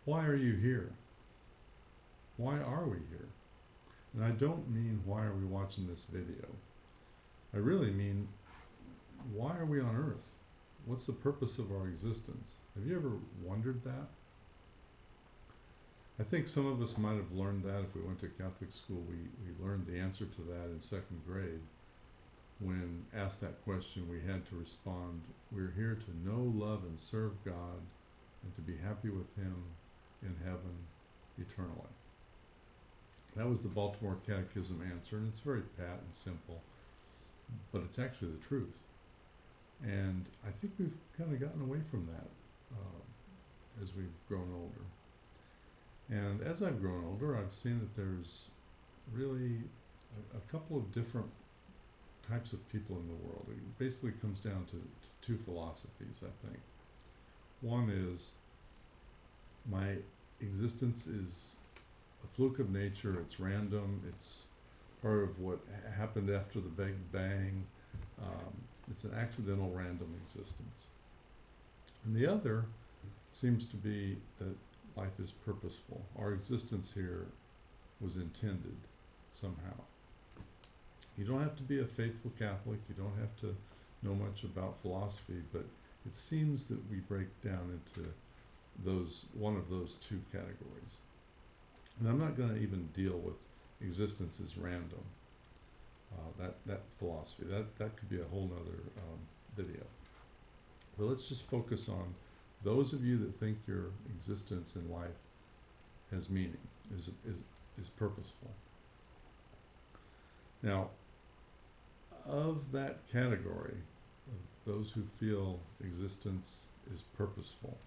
Why are you here? Why are we here? And I don't mean why are we watching this video. I really mean why are we on earth? What's the purpose of our existence? Have you ever wondered that? I think some of us might have learned that if we went to Catholic school. We learned the answer to that in second grade. When asked that question, we had to respond, we're here to know, love, and serve God and to be happy with Him in heaven eternally. That was the Baltimore Catechism answer, and it's very pat and simple, but it's actually the truth. And I think we've kind of gotten away from that as we've grown older. And as I've grown older, I've seen that there's really a couple of different types of people in the world. It basically comes down to two philosophies, I think. One is my existence is a fluke of nature, it's random, it's part of what happened after the Big Bang. It's an accidental random existence. And the other seems to be that life is purposeful. Our existence here was intended somehow. You don't have to be a faithful Catholic, you don't have to know much about philosophy, but it seems that we break down into one of those two categories. And I'm not going to even deal with existence as random. That philosophy, that could be a whole nother video. But let's just focus on those of you that think your existence in life has meaning, is purposeful. Now, of that category, of those who feel existence is purposeful,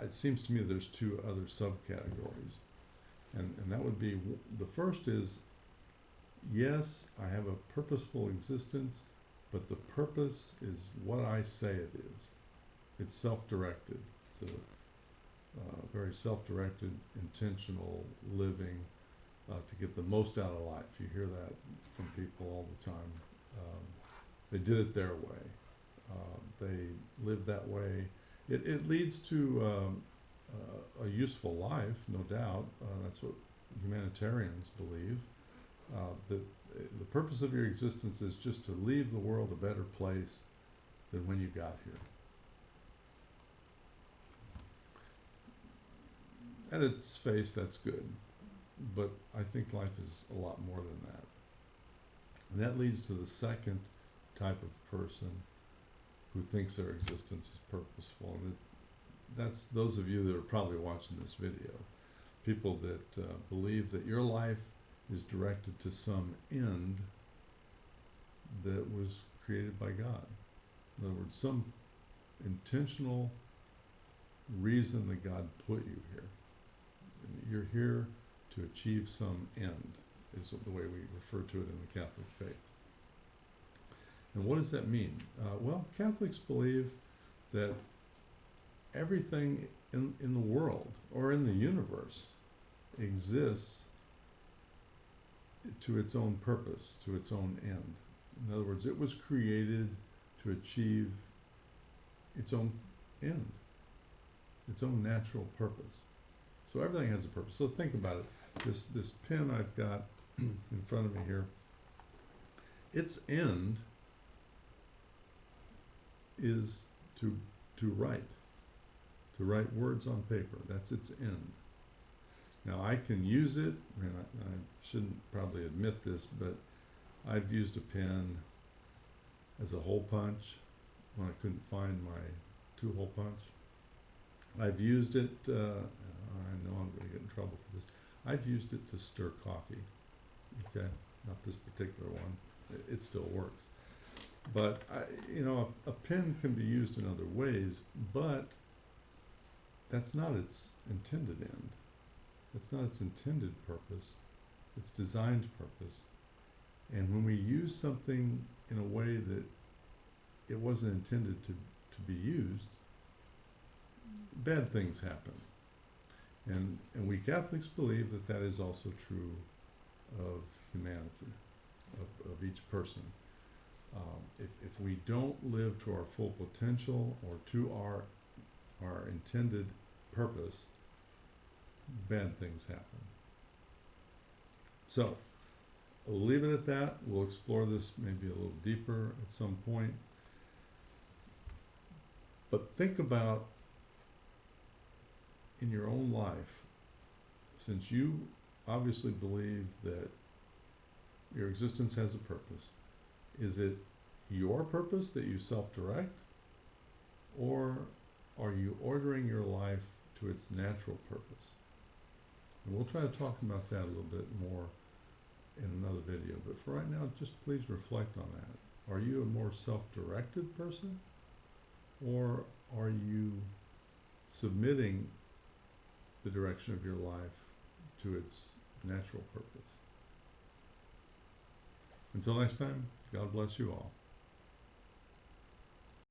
it seems to me there's two other subcategories. And that would be, the first is, yes, I have a purposeful existence, but the purpose is what I say it is. It's self-directed. It's a very self-directed, intentional living to get the most out of life. You hear that from people all the time. They did it their way. They lived that way. It leads to a useful life, no doubt. That's what humanitarians believe. That the purpose of your existence is just to leave the world a better place than when you got here. At its face, that's good, but I think life is a lot more than that. And that leads to the second type of person who thinks their existence is purposeful. And that's those of you that are probably watching this video. People that believe that your life is directed to some end that was created by God. In other words, some intentional reason that God put you here. You're here to achieve some end, is the way we refer to it in the Catholic faith. And what does that mean? Well, Catholics believe that everything in the world or in the universe exists to its own purpose, to its own end. In other words, it was created to achieve its own end, its own natural purpose. So everything has a purpose. So think about it. This pen I've got in front of me here, its end is to write words on paper. That's its end. Now I can use it, and I shouldn't probably admit this, but I've used a pen as a hole punch when I couldn't find my 2-hole punch. I've used it, I know I'm going to get in trouble for this, I've used it to stir coffee, okay? Not this particular one, it still works. But, a pen can be used in other ways, but that's not its intended end. It's not its intended purpose, its designed purpose. And when we use something in a way that it wasn't intended to be used, bad things happen. And we Catholics believe that that is also true of humanity, of each person. If we don't live to our full potential or to our our intended purpose, bad things happen. So, I'll leave it at that. We'll explore this maybe a little deeper at some point. But think about, in your own life, since you obviously believe that your existence has a purpose, is it your purpose that you self-direct, or are you ordering your life to its natural purpose? And we'll try to talk about that a little bit more in another video, but for right now, just please reflect on that. Are you a more self-directed person, or are you submitting the direction of your life to its natural purpose? Until next time, God bless you all.